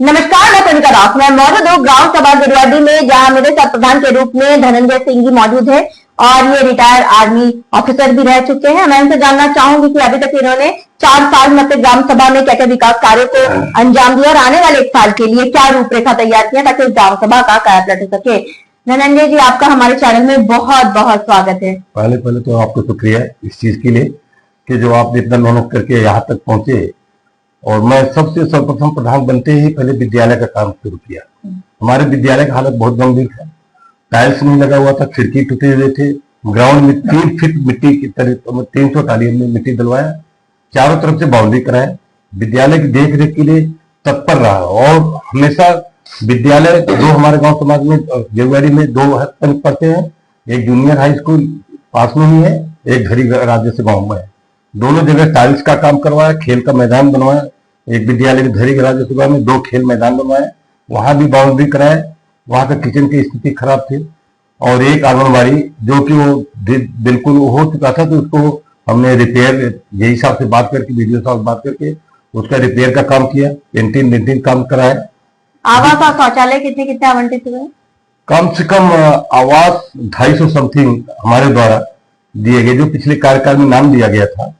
नमस्कार, मैं कविता दास। मैं मौजूद हूँ ग्राम सभा गिरवाडी में, जहाँ मेरे साथ प्रधान के रूप में धनंजय सिंह जी मौजूद है और ये रिटायर्ड आर्मी ऑफिसर भी रह चुके हैं। मैं इनसे जानना चाहूंगी कि अभी तक इन्होंने 4 साल में अपने ग्राम सभा में क्या क्या विकास कार्यों को अंजाम दिया और आने वाले 1 साल के लिए क्या रूपरेखा तैयार किया ताकि ग्राम सभा का काया पलट हो सके। धनंजय जी, आपका हमारे चैनल में बहुत बहुत स्वागत है। पहले तो आपको शुक्रिया इस चीज के लिए कि जो आपने इतना मेहनत करके यहाँ तक पहुंचे। और मैं सबसे सर्वप्रथम प्रधान बनते ही पहले विद्यालय का काम शुरू किया। हमारे विद्यालय का हालत बहुत गंभीर था, टाइल्स नहीं लगा हुआ था, खिड़की टूटे हुए थे, ग्राउंड में 3 फीट मिट्टी की तरह 300 टाली हमने मिट्टी डलवाया, चारों तरफ से बाउंड्री कराया, विद्यालय की देख रेख के लिए तत्पर रहा। और हमेशा विद्यालय 2 हमारे गांव समाज में गिरवाड़ी में 2 पढ़ते हैं, एक जूनियर हाई स्कूल पास में ही है, एक घड़ी राज्य से गाँव में है। दोनों जगह टाइल्स का काम करवाया, खेल का मैदान बनवाया, एक विद्यालय के धरी राज्य सभा में 2 खेल मैदान बनवाए, वहां भी बाउंड्री कराए। वहां का किचन की स्थिति खराब थी और एक आंगनबाड़ी जो कि वो बिल्कुल हो चुका था, तो उसको हमने रिपेयर यही साहब से बात करके, वीडियो साहब से बात करके उसका रिपेयर का काम किया, पेंटिंग काम कराया। आवास और शौचालय कितने आवंटित हुए? कम से कम आवास 250 समथिंग हमारे द्वारा दिए गए, जो पिछले कार्यकाल में नाम दिया गया था।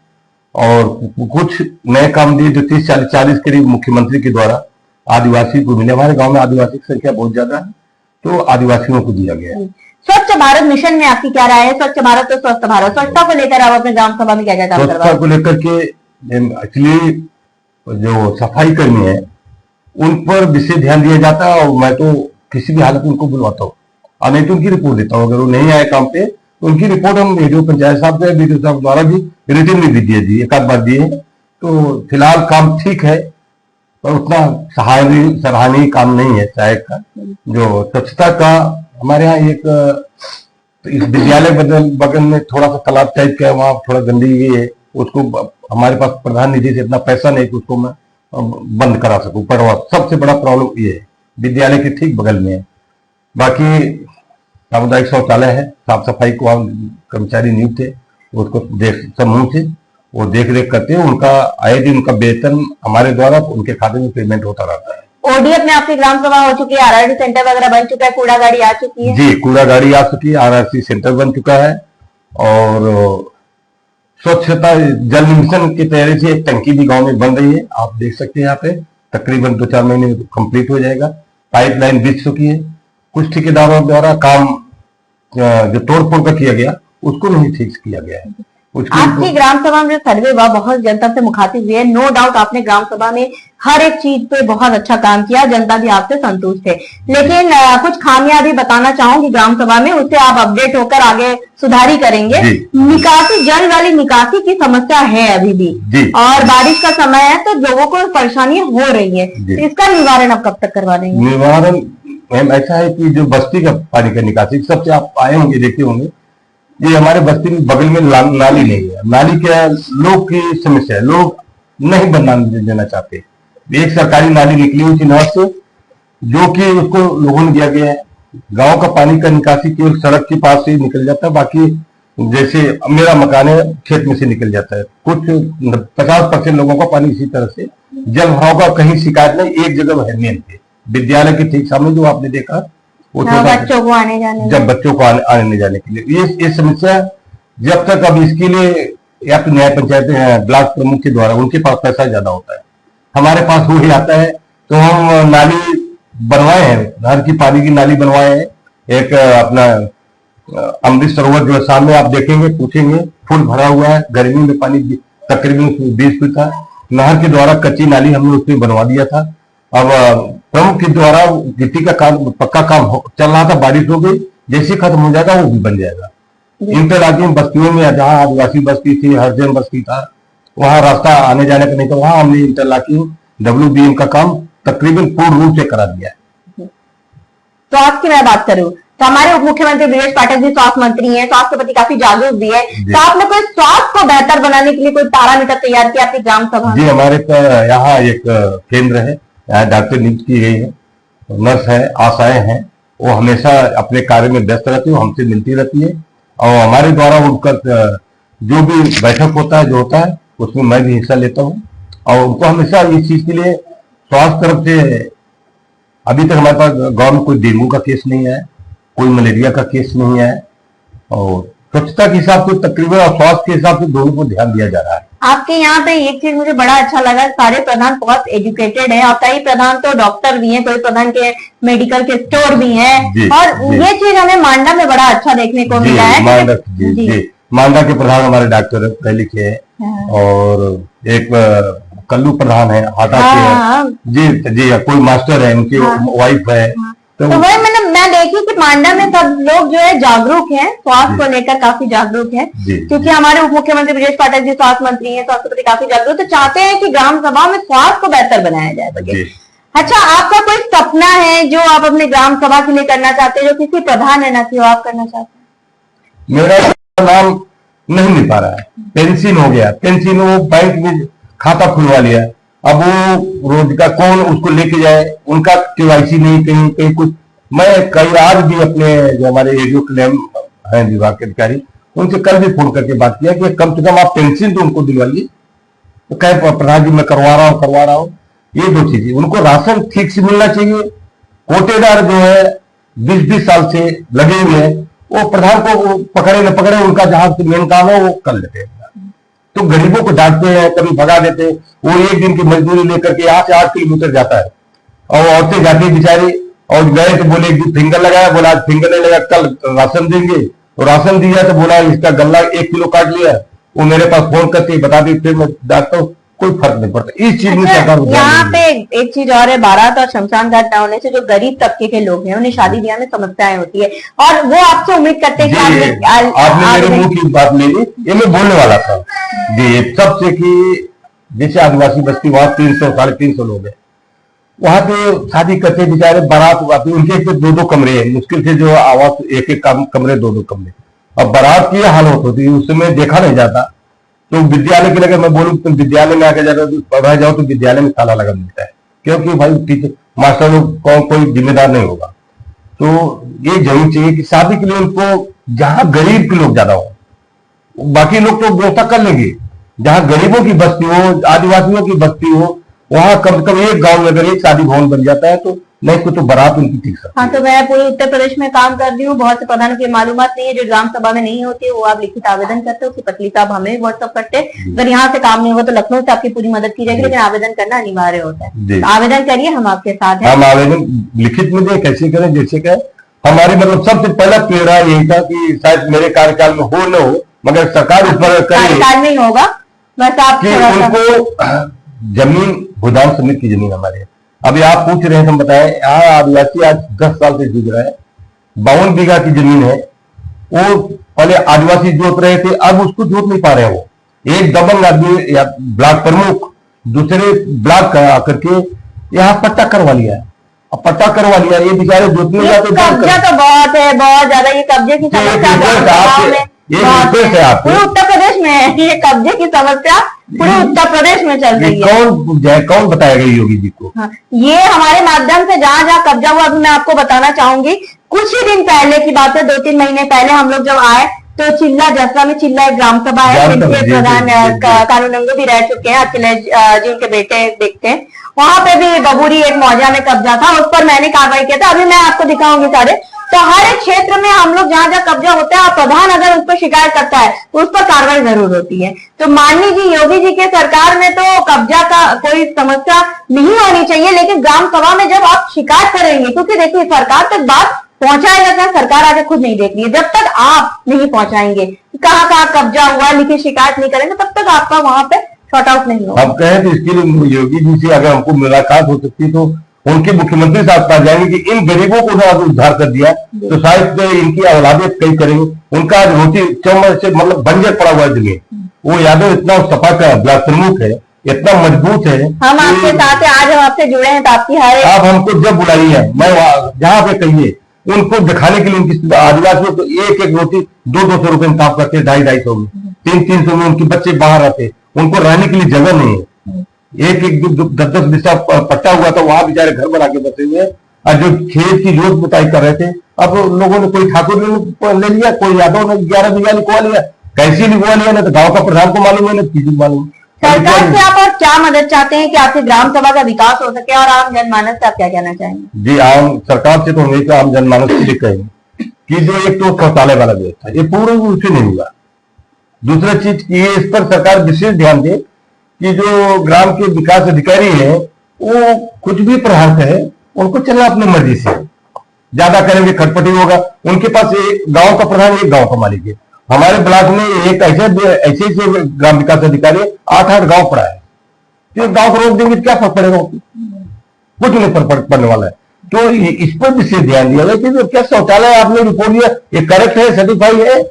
और कुछ नए काम दिए जो 30-40 करीब मुख्यमंत्री के द्वारा आदिवासी को मिले। हमारे गांव में आदिवासी की संख्या बहुत ज्यादा है, तो आदिवासियों को दिया गया। स्वच्छ भारत मिशन में आपकी क्या राय है? स्वच्छ भारत तो स्वस्थ भारत, स्वच्छता को लेकर आप अपने ग्राम सभा में क्या क्या काम करवा रहे हैं? स्वच्छता को लेकर के एक्चुअली जो सफाई कर्मी है उन पर विशेष ध्यान दिया जाता है, और मैं तो किसी भी हालत में उनको बुलवाता हूँ और नहीं तो उनकी रिपोर्ट देता हूँ। अगर वो नहीं आए काम पे तो उनकी रिपोर्ट हम वीडियो पंचायत साहब के वीडियो साहब द्वारा भी रिटर्न में भी दिए, एक आध बार दिए। तो फिलहाल काम ठीक है, पर उतना सराहनीय काम नहीं है सहायक का। जो स्वच्छता का हमारे यहाँ एक इस विद्यालय बगल में थोड़ा सा तालाब टाइप का है, वहाँ थोड़ा गंदगी है, उसको हमारे पास प्रधान निधि से इतना पैसा नहीं कि उसको मैं बंद करा सकूं। पर सबसे बड़ा प्रॉब्लम ये है, विद्यालय के ठीक बगल में है। बाकी सामुदायिक शौचालय है, साफ सफाई को हम कर्मचारी नियुक्त है, उसको समूह से वो देख रेख करते हैं। उनका आए दिन उनका वेतन हमारे द्वारा उनके खाते में पेमेंट होता रहता है। ओडीएफ में आपकी ग्राम सभा हो चुकी है, आरआरसी सेंटर वगैरह बन चुका है, कूड़ा गाड़ी आ चुकी है? जी, कूड़ा गाड़ी आ चुकी है, आरआरसी सेंटर बन चुका है। और स्वच्छता जल मिशन की तैयारी से एक टंकी भी गाँव में बन रही है, आप देख सकते हैं। यहाँ पे तकरीबन 2-4 महीने में कंप्लीट हो जाएगा। पाइपलाइन बिछ चुकी है। कुछ ठेकेदारों द्वारा काम जो तोड़फोड़ का किया गया उसको नहीं ठीक किया गया है। आपकी ग्राम सभा में सर्वे हुआ, बहुत जनता से मुखातिब हुई है। नो डाउट आपने ग्राम सभा में हर एक चीज पे बहुत अच्छा काम किया, जनता भी आपसे संतुष्ट है। लेकिन कुछ खामियां भी बताना चाहूंगी ग्राम सभा में, उससे आप अपडेट होकर आगे सुधारी करेंगे। निकासी, जल वाली निकासी की समस्या है अभी भी, और बारिश का समय है तो लोगों को परेशानियां हो रही है। इसका निवारण आप कब तक करवा देंगे? निवारण मैम ऐसा है कि जो बस्ती का पानी का निकासी, सबसे आप आए होंगे, देखे होंगे, ये हमारे बस्ती में बगल में नाली नहीं है। नाली क्या लोग की समस्या है, लोग नहीं बनाने देना चाहते। एक सरकारी नाली निकली हुई थी नहर से, जो कि उसको लोगों ने दिया गया है। गांव का पानी का निकासी केवल सड़क के पास से निकल जाता है, बाकी जैसे मेरा मकान है खेत में से निकल जाता है। कुछ 50% लोगों का पानी इसी तरह से जल भराव का कहीं शिकायत नहीं। एक जगह है मेन पे, विद्यालय के ठीक सामने जो आपने देखा, वो बच्चों को आने जाने, जब बच्चों को आने जाने के लिए ये समस्या जब तक, अब इसके लिए या तो न्याय पंचायत ब्लॉक प्रमुख के द्वारा, उनके पास पैसा ज्यादा होता है, हमारे पास वो ही आता है। तो हम नाली बनवाए हैं, नहर की पानी की नाली बनवाए हैं। एक अपना अमृत सरोवर जो सामने आप देखेंगे, पूछेंगे, फुल भरा हुआ है, गर्मी में पानी तकरीबन 20 फीट था। नहर के द्वारा कच्ची नाली हमने उसमें बनवा दिया था। अब प्रमुख के द्वारा गिट्टी का काम, पक्का काम चल रहा था, बारिश हो गई, जैसे खत्म हो जाएगा वो भी बन जाएगा। इंटरलॉकिंग बस्तियों में जहाँ आदिवासी बस्ती थी, हरिजन बस्ती था, वहां रास्ता आने जाने का नहीं था, वहां हमने इंटरलॉकिंग WBM का काम तकरीबन पूर्ण रूप से करा दिया है। तो आज की मैं बात करूं तो हमारे उप मुख्यमंत्री ब्रजेश पाठक जी स्वास्थ्य मंत्री हैं, स्वास्थ्य के प्रति काफी जागरूक भी है। तो आपने कोई स्वास्थ्य को बेहतर बनाने के लिए कोई पैरामीटर तैयार किया आपकी ग्राम सभा? जी, हमारे यहाँ एक केंद्र है, यहाँ डॉक्टर नियुक्त की गई है, नर्स है, आशाएं हैं, वो हमेशा अपने कार्य में व्यस्त रहती है, हमसे मिलती रहती है। और हमारे द्वारा उनका जो भी बैठक होता है, जो होता है, उसमें मैं भी हिस्सा लेता हूँ। और उनको हमेशा इस चीज के लिए स्वास्थ्य तरफ से अभी तक हमारे पास गांव में कोई डेंगू का केस नहीं है, कोई मलेरिया का केस नहीं है, और स्वच्छता के हिसाब से तकरीबन और स्वास्थ्य के हिसाब से दोनों को ध्यान दिया जा रहा है। आपके यहाँ पे एक चीज मुझे बड़ा अच्छा लगा, सारे प्रधान बहुत एजुकेटेड है और कई प्रधान तो डॉक्टर भी हैं, कोई प्रधान के मेडिकल के स्टोर भी हैं, और जी। ये चीज हमें मांडा में बड़ा अच्छा देखने को मिला है। मांडा के प्रधान हमारे डॉक्टर पढ़े लिखे हैं, और एक कल्लू प्रधान है हाटा के हैं, जी कोई मास्टर है, उनकी वाइफ है। तो वही मैं देखी कि मांडा में सब लोग जो है जागरूक हैं, स्वास्थ्य को लेकर काफी जागरूक हैं, क्योंकि हमारे उप मुख्यमंत्री ब्रजेश पाठक जी स्वास्थ्य मंत्री हैं, स्वास्थ्य प्रति काफी जागरूक, तो चाहते हैं कि ग्राम सभा में स्वास्थ्य को बेहतर बनाया जाए सके। अच्छा, आपका कोई सपना है जो आप अपने ग्राम सभा के लिए करना चाहते हैं, जो किसी प्रधान है ना कि वो आप करना चाहते हैं? मेरा नाम नहीं मिल पा रहा है, पेंशन हो गया, पेंशन वो बैंक में खाता खुलवा लिया, अब वो रोज का कौन उसको लेके जाए, उनका केवाईसी नहीं, कहीं कहीं कुछ। मैं कई आज भी अपने जो हमारे एडीओ क्लेम है विभाग के अधिकारी, उनसे कल भी फोन करके बात किया कि कम से कम आप पेंशन तो उनको दिलवाइए। तो कहे प्रधान जी मैं करवा रहा हूँ। ये दो चीजें, उनको राशन ठीक से मिलना चाहिए। कोटेदार जो है 20-20 साल से लगे हुए हैं, वो प्रधान को पकड़े न पकड़े, उनका जहां मेन काम है वो कर लेते हैं। तो गरीबों को डांटते हैं, कभी भगा देते हैं। वो एक दिन की मजदूरी लेकर के यहाँ से 8 किलोमीटर जाता है, और औरतें जाती है बेचारी, और गए तो बोले फिंगर लगाया, बोला आज फिंगर नहीं लगा, कल राशन देंगे। तो राशन दिया तो बोला इसका गल्ला 1 किलो काट लिया। वो मेरे पास फोन करके बता दी, फिर मैं डांटता हूँ, कोई फर्क नहीं पड़ता। इस चीज में सरकार यहाँ पे एक चीज और है, बारात और शमशान घाट न होने से जो गरीब तबके के लोग हैं उन्हें शादी ब्याह में समस्याएं होती है, और वो आपसे उम्मीद करते हैं कि आपने मेरे मुंह की बात ले ली, ये मैं बोलने वाला था जी सबसे कि जैसे आदिवासी बस्ती वहां 300-350 लोग हैं, वहां पे शादी करते बेचारे, बारात आती, उनके 2-2 कमरे हैं, मुश्किल से जो आवास 1-1 कमरे 2-2 कमरे। अब बारात की हालत होती है, उस समय देखा नहीं जाता। तो विद्यालय के लिए मैं बोलूं तुम विद्यालय में आके जाकर पढ़ा जाओ तो विद्यालय में ताला लगा मिलता है, क्योंकि भाई टीचर मास्टर लोग कोई जिम्मेदार नहीं होगा। तो ये जरूर चाहिए कि शादी के लिए उनको जहां गरीब के लोग ज्यादा हो, बाकी लोग तो व्यवस्था कर लेंगे, जहां गरीबों की बस्ती हो, आदिवासियों की बस्ती हो, वहां कम से कम एक गांव में अगर एक शादी भवन बन जाता है तो नहीं को तो बारात उनकी ठीक सकती है। हाँ, तो मैं पूरे उत्तर प्रदेश में काम कर रही हूँ, बहुत से प्रधानों की मालूमात नहीं है जो ग्राम सभा में नहीं होती है, वो आप लिखित आवेदन करते हो कि पटली साहब हमें व्हाट्सअप करते हैं। अगर यहाँ से काम नहीं होगा तो लखनऊ से आपकी पूरी मदद की जाएगी, लेकिन आवेदन करना अनिवार्य होता है। तो आवेदन करिए, हम आपके साथ हैं। हम आवेदन लिखित में दें, कैसे करें, जैसे कहें। हमारी मतलब सबसे पहला प्रेरणा यही था कि शायद मेरे कार्यकाल में हो न हो, मगर सरकार इस पर कार्यकाल में ही होगा, बस आप उनको जमीन गोदाम समिति की जमीन हमारे है। अभी आप पूछ रहे हैं, हम बताएं, यहाँ आदिवासी आज 10 साल से जूझ रहा है, 52 बीघा की जमीन है। वो पहले आदिवासी जोत रहे थे, अब उसको जोत नहीं पा रहे। वो एक दबंग आदमी या ब्लॉक प्रमुख दूसरे ब्लॉक आकर के यहाँ पट्टा करवा लिया है। अब पट्टा करवा लिया, ये बेचारे जोतने जाते, कब्जा तो बहुत है, बहुत ज्यादा। ये कब्जे की समस्या पूरे उत्तर प्रदेश में है, ये कब्जे की समस्या पूरे उत्तर प्रदेश में चल रही है। कौन बताएगा योगी जी को? हाँ, ये हमारे माध्यम से जहाँ जहाँ कब्जा हुआ, अभी मैं आपको बताना चाहूंगी। कुछ ही दिन पहले की बात है, 2-3 महीने पहले हम लोग जब आए तो चिल्ला जसरा में चिल्ला एक ग्राम सभा है, जिनके प्रधान कानूनंगो भी रह चुके हैं, अखिलेश जी उनके बेटे देखते हैं। वहां पे भी बबूरी एक मौजा में कब्जा था, उस पर मैंने कार्रवाई किया था। अभी मैं आपको दिखाऊंगी सारे। तो हर एक क्षेत्र में हम लोग जहाँ जहाँ कब्जा होता है, प्रधान अगर उस पर शिकायत करता है तो उस पर कार्रवाई जरूर होती है। तो माननीय जी योगी जी के सरकार में तो कब्जा का कोई समस्या नहीं होनी चाहिए, लेकिन ग्राम सभा में जब आप शिकायत करेंगे, क्योंकि देखिए सरकार तक बात पहुंचाया जाता है, सरकार आगे खुद नहीं देख रही है। जब तक आप नहीं पहुंचाएंगे कहाँ कहाँ कब्जा हुआ, लिखित शिकायत नहीं करेंगे, तब तक आपका वहां पे शॉर्ट आउट नहीं होगा। हम कहें तो इसके लिए योगी जी से अगर हमको मुलाकात हो सकती तो उनके मुख्यमंत्री साहब पास जाएंगे कि इन गरीबों को उन्होंने उद्धार कर दिया तो शायद इनकी औलादे कई करेंगे। उनका रोटी चौमर से मतलब बंजर पड़ा हुआ जमीन, वो यादव इतना सपा का ब्लॉक प्रमुख है, इतना मजबूत है। हम आपके साथ हैं, आज हम आपसे जुड़े हैं, तो आपकी हर आप हमको जब बुलाइए, मैं जहाँ पे कहिए उनको दिखाने के लिए उनकी आदिवासियों को एक रोटी 200-200 रुपए में काम करते, 250-250 में, 300-300 में उनके बच्चे बाहर आते, उनको रहने के लिए जगह नहीं है। एक 10-10 बिस्सा पट्टा हुआ था, वहां बेचारे घर बना के बसे हुए। और जो खेत की जोत बुताई कर रहे थे, अब लोगों ने कोई ठाकुर ने ले लिया, कोई यादव ने 11 बीघा लिखवा लिया। कैसे लिखवा लिया ना तो गांव का प्रधान को मालूम है ना किसी को मालूम। सरकार से आप और क्या मदद चाहते हैं कि आपकी ग्राम सभा का विकास हो सके, और आम जनमानस से आप क्या कहना चाहेंगे? जी, आम सरकार से तो हमेशा आम जनमानस के लिए कहेंगे कि जो एक तो शौचालय वाला व्यवस्था ये पूर्ण रूप से नहीं हुआ। दूसरा चीज ये इस पर सरकार विशेष ध्यान दे कि जो ग्राम के विकास अधिकारी हैं वो कुछ भी प्रहार करें, उनको चलना अपनी मर्जी से, ज्यादा करेंगे खटपटी होगा। उनके पास एक गांव का प्रधान, एक गांव का मालिक है। हमारे ब्लॉक में एक ऐसे ग्राम विकास अधिकारी 8-8 गांव पड़ा है, तो गांव को रोक देंगे तो क्या फर्क पड़ेगा? कुछ नहीं फर्क पड़ने वाला है। तो इस पर विशेष ध्यान दिया जाए कि क्या शौचालय आपने रिपोर्ट दिया ये करेक्ट है, सर्टिफाई है?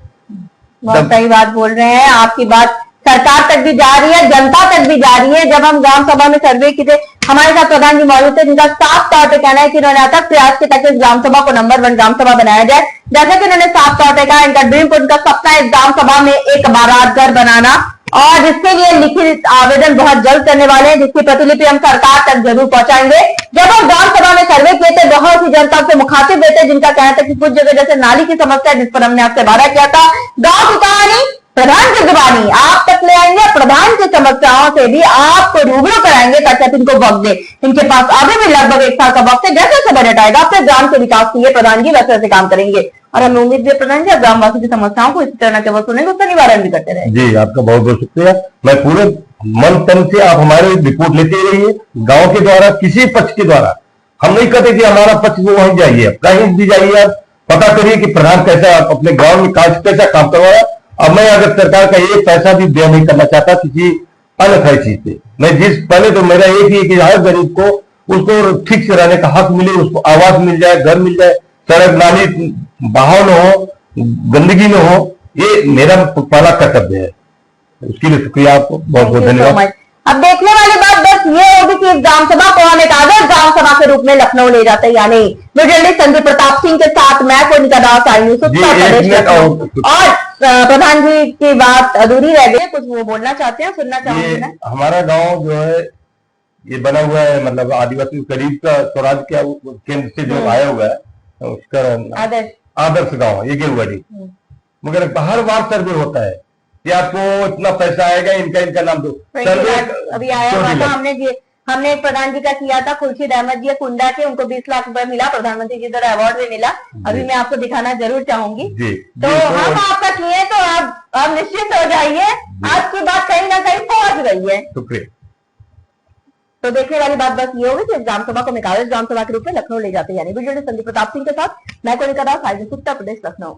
बहुत सही बात बोल रहे हैं। आपकी बात सरकार तक भी जा रही है, जनता तक भी जा रही है। जब हम ग्राम सभा में सर्वे किए थे, हमारे साथ प्रधान जी मौजूद थे, जिनका साफ तौर पे कहना है कि उन्होंने अथक प्रयास किया ताकि इस ग्राम सभा को नंबर 1 ग्राम सभा बनाया जाए। जैसा कि उन्होंने साफ तौर पे कहा, इनका ड्रीम, उनका सपना इस ग्राम सभा में एक बारात घर बनाना, और जिसके लिए लिखित आवेदन बहुत जल्द करने वाले हैं, जिसकी प्रतिलिपि हम सरकार तक जरूर पहुंचाएंगे। जब हम ग्राम सभा में सर्वे किए थे, बहुत सी जनता से मुखातिब हुए थे, जिनका कहना था कि कुछ जगह जैसे नाली की समस्या, जिस पर हमने आपसे वादा किया था, गांव की कहानी प्रधान की जुबानी आप तक ले आएंगे, प्रधान की समस्याओं से भी आपको रूबरू कराएंगे ताकि आप इनको वक्त दे। इनके पास अभी भी लगभग 1 साल का वक्त है। जैसे जैसे बजट आएगा अपने ग्राम के विकास के लिए प्रधान जी वैसे वैसे काम करेंगे, और हमें उम्मीद है प्रधान जी ग्रामवासी की समस्याओं को इसी तरह के वक्त सुनेंगे, उसका निवारण भी करते रहेंगे। जी, आपका बहुत बहुत शुक्रिया। मैं पूरे मन तन से आप हमारे रिपोर्ट लेते रहिए, गांव के द्वारा, किसी पक्ष के द्वारा। हम नहीं कहते कि हमारा पक्ष वो वहीं जाइए, कहीं भी जाइए, आप पता करिए कि प्रधान कैसा अपने गांव में कैसा काम करवाया। अब मैं अगर सरकार का एक पैसा भी व्यय नहीं करना चाहता किसी अन्य चीज पे, मैं पहले तो मेरा एक ही कि हर गरीब को उसको ठीक से रहने का हक मिले, उसको आवास मिल जाए, घर मिल जाए, सड़क नाली बहाव न हो, गंदगी न हो, ये मेरा पहला कर्तव्य है। उसके लिए शुक्रिया आपको, बहुत बहुत धन्यवाद। अब देखने वाली बात बस ये होगी कि इस ग्राम सभा को हम एक आदर्श ग्राम सभा के रूप में लखनऊ ले जाते हैं या नहीं। जर्नलिस्ट संदीप प्रताप सिंह के साथ मैं कोनिका दास, आई न्यूज़ उत्तर प्रदेश लखनऊ। और प्रधान जी की बात अधूरी रह गई, कुछ वो बोलना चाहते हैं, सुनना चाहूंगी मैं। हमारा गाँव जो है ये बना हुआ है, मतलब आदिवासी करीब का स्वराज के केंद्र से जो आया हुआ है उसका आदर्श गाँव ये गेरुआडी। मगर हर बार सर्वे होता है कि आपको इतना पैसा आएगा, इनका नाम दो। सर्वे अभी आया हुआ था, हमने प्रधान जी का किया था, खुर्शीद अहमद जी कुंडा के, उनको 20 लाख रुपए मिला, प्रधानमंत्री जी द्वारा अवार्ड भी मिला। अभी मैं आपको दिखाना जरूर चाहूंगी। तो हम आपका किए तो आप निश्चिंत हो जाइए, आपकी बात कहीं ना कहीं पहुंच गई है। शुक्रिया। तो देखने वाली बात बस ये होगी कि ग्राम सभा को निकाले ग्राम सभा के रूप में लखनऊ ले जाते हैं। यानी वीडियो संदीप प्रताप सिंह के साथ मैं कोनिका दास, उत्तर प्रदेश लखनऊ।